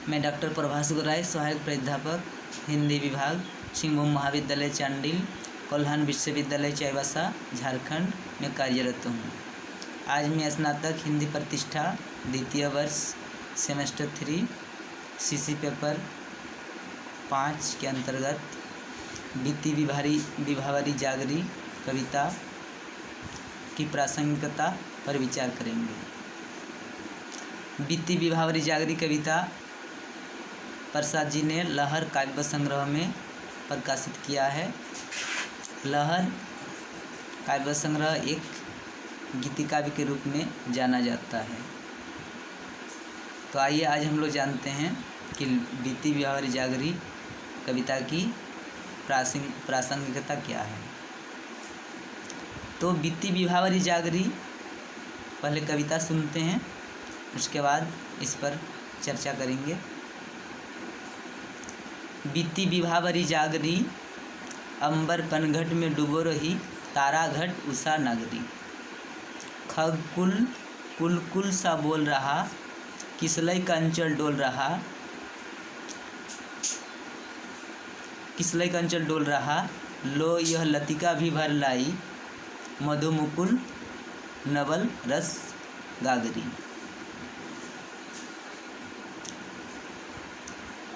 मैं डॉक्टर प्रभास गोराई, सहायक प्राध्यापक हिंदी विभाग, सिंहभूम महाविद्यालय चांडिल, कोल्हान विश्वविद्यालय चाईबासा, झारखंड में कार्यरत हूँ। आज मैं स्नातक हिंदी प्रतिष्ठा द्वितीय वर्ष सेमेस्टर 3 सीसी पेपर 5 के अंतर्गत बीती विभावरी जागरी कविता की प्रासंगिकता पर विचार करेंगे। बीती विभावरी जागरी कविता प्रसाद जी ने लहर काव्य संग्रह में प्रकाशित किया है। लहर काव्य संग्रह एक गीति काव्य के रूप में जाना जाता है। तो आइए आज हम लोग जानते हैं कि बीती विभावरी जागरी कविता की प्रासंगिकता क्या है। तो बीती विभावरी जागरी, पहले कविता सुनते हैं, उसके बाद इस पर चर्चा करेंगे। बीती विभावरी जागरी, अंबर पनघट में डूबो रही, तारा घट उषा नगरी। खग कुल कुल सा बोल रहा, किसलई का अंचल डोल रहा, किसलई का अंचल डोल रहा। लो यह लतिका भी भर लाई, मधुमुकुल नवल रस गागरी।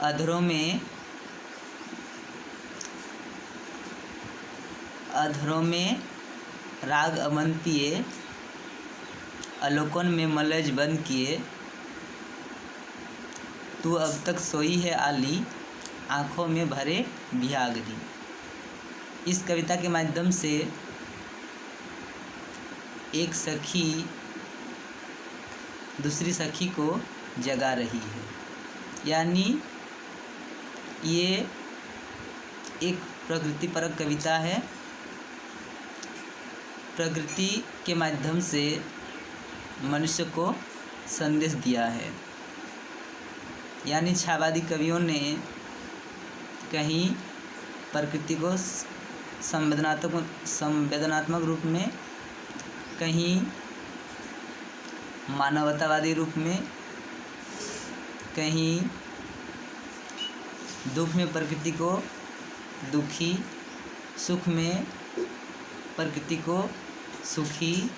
अधरों में राग अमन पिए, अलोकन में मलज बंद किए। तू अब तक सोई है आली, आँखों में भरे बिहागरी। इस कविता के माध्यम से एक सखी दूसरी सखी को जगा रही है, यानी ये एक प्रकृति परक कविता है। प्रकृति के माध्यम से मनुष्य को संदेश दिया है, यानी छायावादी कवियों ने कहीं प्रकृति को संवेदनात्मक रूप में, कहीं मानवतावादी रूप में, कहीं दुख में प्रकृति को दुखी, सुख में प्रकृति को सुखी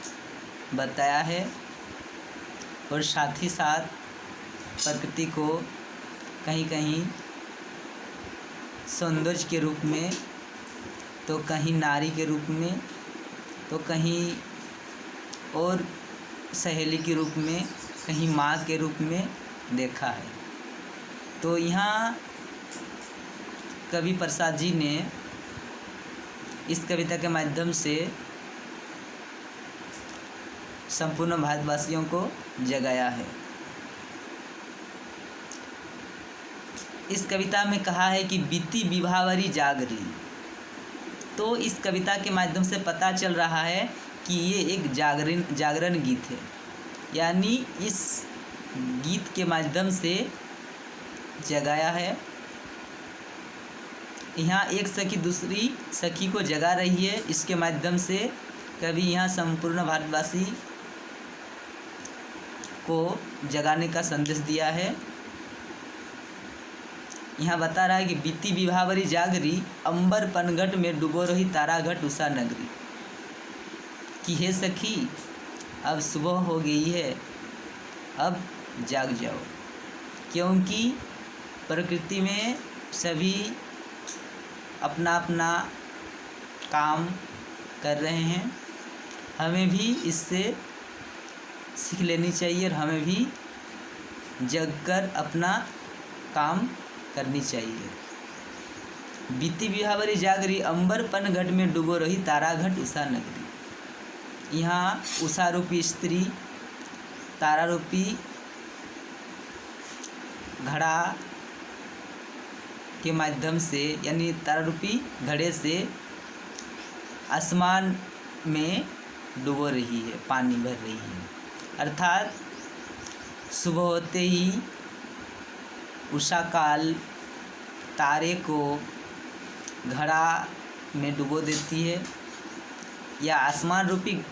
बताया है, और साथ ही साथ प्रकृति को कहीं कहीं सौंदर्य के रूप में, तो कहीं नारी के रूप में, तो कहीं और सहेली के रूप में, कहीं माँ के रूप में देखा है। तो यहाँ कवि प्रसाद जी ने इस कविता के माध्यम से संपूर्ण भारतवासियों को जगाया है। इस कविता में कहा है कि बीती विभावरी जागरी। तो इस कविता के माध्यम से पता चल रहा है कि ये एक जागरण गीत है, यानी इस गीत के माध्यम से जगाया है। यहाँ एक सखी दूसरी सखी को जगा रही है। इसके माध्यम से कवि यहाँ संपूर्ण भारतवासी को जगाने का संदेश दिया है। यहाँ बता रहा है कि बीती विभावरी जागरी, अंबर पनघट में डूबो रही, तारा घट उषा नगरी। कि हे सखी, अब सुबह हो गई है, अब जाग जाओ, क्योंकि प्रकृति में सभी अपना अपना काम कर रहे हैं। हमें भी इससे सीख लेनी चाहिए और हमें भी जगकर अपना काम करनी चाहिए। बीती विभावरी जागरी, अंबर पनघट में डूबो रही, तारा घट उषा नगरी। यहाँ उषा रूपी स्त्री, तारा रूपी घड़ा के माध्यम से, यानी तारा रूपी घड़े से आसमान में डूबो रही है, पानी भर रही है। अर्थात सुबह होते ही उषा काल तारे को घड़ा में डुबो देती है, या आसमान रूपी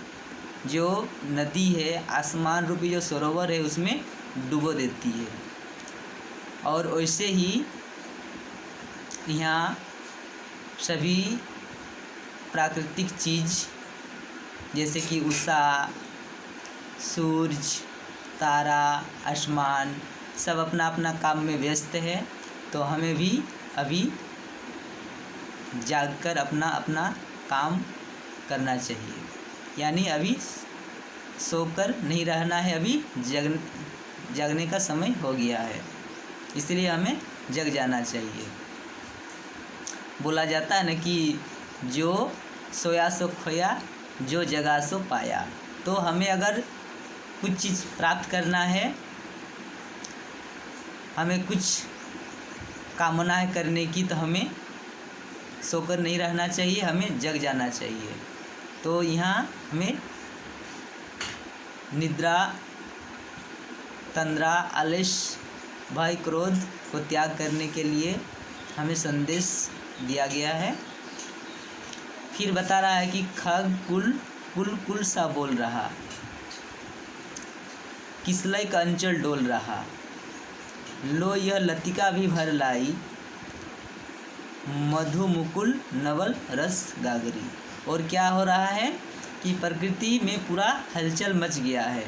जो नदी है, आसमान रूपी जो सरोवर है, उसमें डुबो देती है। और वैसे ही यहाँ सभी प्राकृतिक चीज़ जैसे कि उषा, सूरज, तारा, आसमान सब अपना अपना काम में व्यस्त है। तो हमें भी अभी जागकर अपना अपना काम करना चाहिए। यानी अभी सोकर नहीं रहना है, अभी जगने का समय हो गया है, इसलिए हमें जग जाना चाहिए। बोला जाता है ना कि जो सोया सो खोया, जो जगा सो पाया। तो हमें अगर कुछ चीज़ प्राप्त करना है, हमें कुछ कामनाएं करने की, तो हमें सोकर नहीं रहना चाहिए, हमें जग जाना चाहिए। तो यहाँ हमें निद्रा, तंद्रा, आलस्य, भय, क्रोध को त्याग करने के लिए हमें संदेश दिया गया है। फिर बता रहा है कि खग कुल कुल कुल सा बोल रहा, किसलय का अंचल डोल रहा, लो यह लतिका भी भर लाई, मधु मुकुल नवल रस गागरी। और क्या हो रहा है कि प्रकृति में पूरा हलचल मच गया है,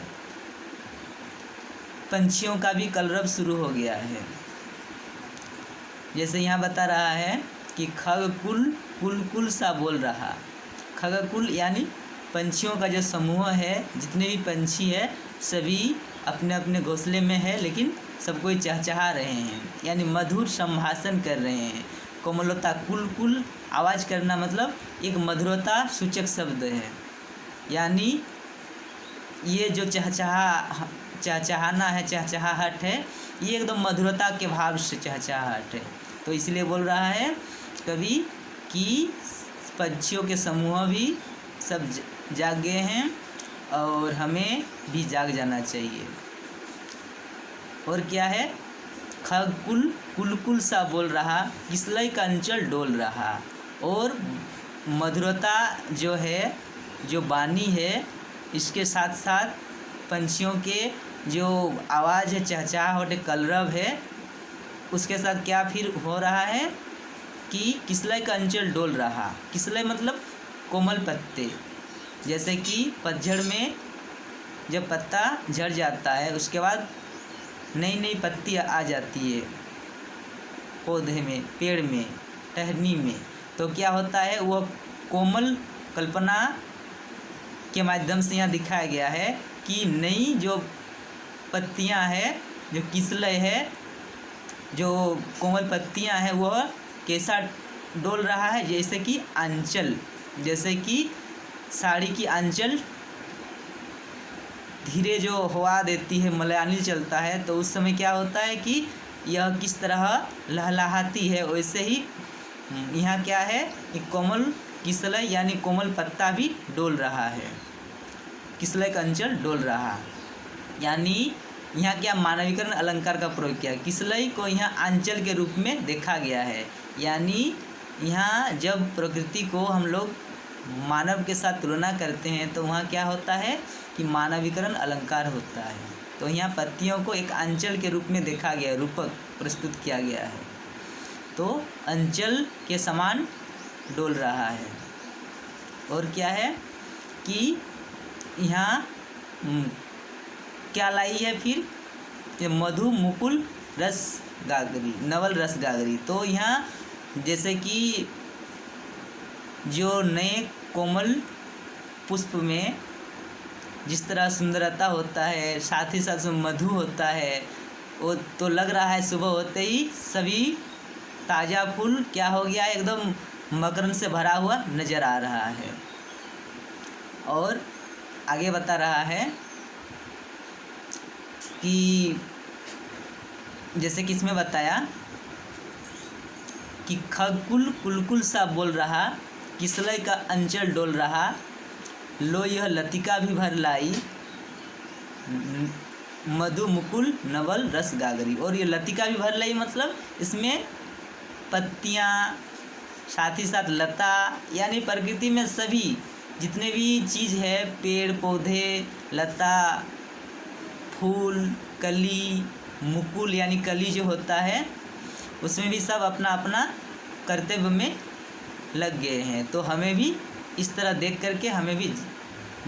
पंछियों का भी कलरव शुरू हो गया है। जैसे यहाँ बता रहा है कि खगकुल कुल कुल सा बोल रहा। खगकुल यानी पंछियों का जो समूह है, जितने भी पंछी है सभी अपने अपने घोंसले में है, लेकिन सब कोई चहचहा रहे हैं, यानी मधुर संभाषण कर रहे हैं। कोमलता, कुल कुल आवाज़ करना मतलब एक मधुरता सूचक शब्द है। यानी ये जो चहचहाना है, चहचहाहट है, ये एकदम मधुरता के भाव से चहचहाहट है। तो इसलिए बोल रहा है कवि कि पंछियों के समूह भी सब जाग गए हैं और हमें भी जाग जाना चाहिए। और क्या है, खग कुल कुल कुल सा बोल रहा, किसलय का अंचल डोल रहा। और मधुरता जो है, जो वाणी है, इसके साथ साथ पंछियों के जो आवाज़ है, चहचहाहट, कलरव है, उसके साथ क्या फिर हो रहा है कि किसलय का अंचल डोल रहा। किसलय मतलब कोमल पत्ते, जैसे कि पतझड़ में जब पत्ता झड़ जाता है, उसके बाद नई नई पत्ती आ जाती है पौधे में, पेड़ में, टहनी में, तो क्या होता है, वह कोमल कल्पना के माध्यम से यहाँ दिखाया गया है कि नई जो पत्तियाँ हैं, जो किसलय है, जो कोमल पत्तियाँ हैं, वह कैसा डोल रहा है, जैसे कि आंचल, जैसे कि साड़ी की आंचल धीरे जो हवा देती है, मलयानी चलता है, तो उस समय क्या होता है कि यह किस तरह लहलहाती है, वैसे ही यहाँ क्या है, एक कोमल किसलय यानी कोमल पत्ता भी डोल रहा है, किसलय का अंचल डोल रहा। यानी यहाँ क्या मानवीकरण अलंकार का प्रयोग किया, किसलय को यहाँ आंचल के रूप में देखा गया है। यानी यहाँ जब प्रकृति को हम लोग मानव के साथ तुलना करते हैं तो वहाँ क्या होता है कि मानवीकरण अलंकार होता है। तो यहाँ पत्तियों को एक अंचल के रूप में देखा गया है, रूपक प्रस्तुत किया गया है, तो अंचल के समान डोल रहा है। और क्या है कि यहाँ क्या लाई है फिर, ये मधु मुकुल रस गागरी, नवल रस गागरी। तो यहाँ जैसे कि जो नए कोमल पुष्प में जिस तरह सुंदरता होता है, साथ ही साथ मधु होता है, वो तो लग रहा है सुबह होते ही सभी ताज़ा फूल क्या हो गया, एकदम मकरंद से भरा हुआ नज़र आ रहा है। और आगे बता रहा है कि जैसे कि इसमें बताया कि खगकुल कुलकुल सा बोल रहा, किसलय का अंचल डोल रहा, लो यह लतिका भी भर लाई, मधु मुकुल नवल रस गागरी। और ये लतिका भी भर लाई मतलब इसमें पत्तियाँ, साथ ही साथ लता, यानी प्रकृति में सभी जितने भी चीज़ है, पेड़ पौधे, लता, फूल, कली, मुकुल यानी कली जो होता है उसमें भी सब अपना अपना कर्तव्य में लग गए हैं। तो हमें भी इस तरह देख करके हमें भी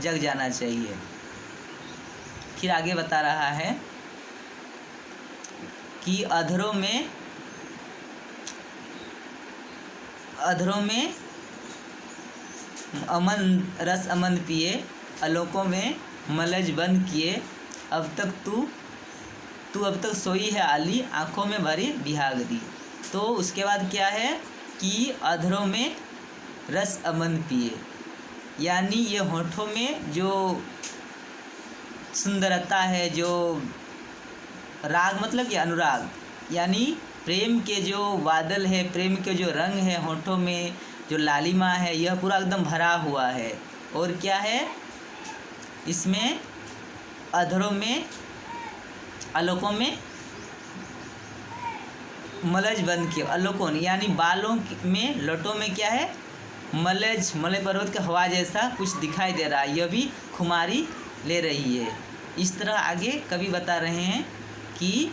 जग जाना चाहिए। फिर आगे बता रहा है कि अधरों में अमन रस अमन पिए, आलोकों में मलज बंद किए, अब तक तू अब तक सोई है आली, आँखों में भरी बिहागरी। तो उसके बाद क्या है कि अधरों में रस अमन पिए, यानी ये होठों में जो सुंदरता है, जो राग मतलब कि अनुराग, यानी प्रेम के जो बादल है, प्रेम के जो रंग है, होठों में जो लालिमा है, यह पूरा एकदम भरा हुआ है। और क्या है इसमें अधरों में आलोकों में मलज बंद किए, आलोकों यानी बालों में लटों में क्या है मलज, मलय पर्वत का हवा जैसा कुछ दिखाई दे रहा है, यह भी खुमारी ले रही है। इस तरह आगे कवि बता रहे हैं कि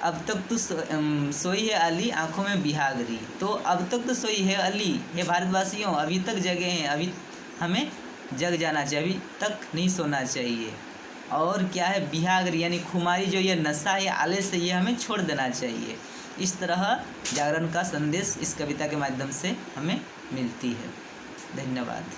अब तक तो सोई है अली, आँखों में बिहागरी। तो अब तक तो सोई है अली, हे भारतवासियों अभी तक जगे हैं, अभी हमें जग जाना चाहिए, अभी तक नहीं सोना चाहिए। और क्या है बिहागरी यानी खुमारी, जो ये नशा है आलस से, ये हमें छोड़ देना चाहिए। इस तरह जागरण का संदेश इस कविता के माध्यम से हमें मिलती है। धन्यवाद।